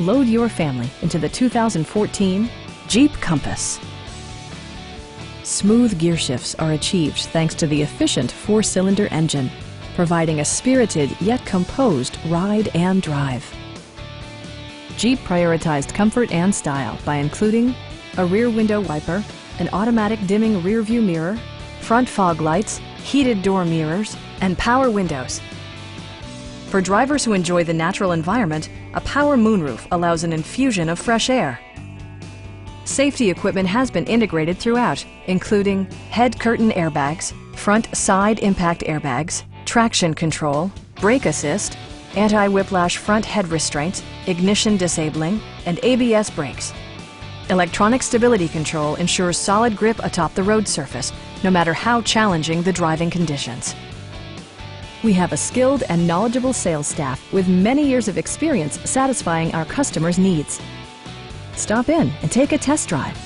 Load your family into the 2014 Jeep Compass. Smooth gear shifts are achieved thanks to the efficient 4-cylinder engine, providing a spirited yet composed ride and drive. Jeep prioritized comfort and style by including a rear window wiper, an automatic dimming rear view mirror, front fog lights, heated door mirrors, and power windows. For drivers who enjoy the natural environment, a power moonroof allows an infusion of fresh air. Safety equipment has been integrated throughout, including head curtain airbags, front side impact airbags, traction control, brake assist, anti-whiplash front head restraints, ignition disabling, and ABS brakes. Electronic stability control ensures solid grip atop the road surface, no matter how challenging the driving conditions. We have a skilled and knowledgeable sales staff with many years of experience satisfying our customers' needs. Stop in and take a test drive.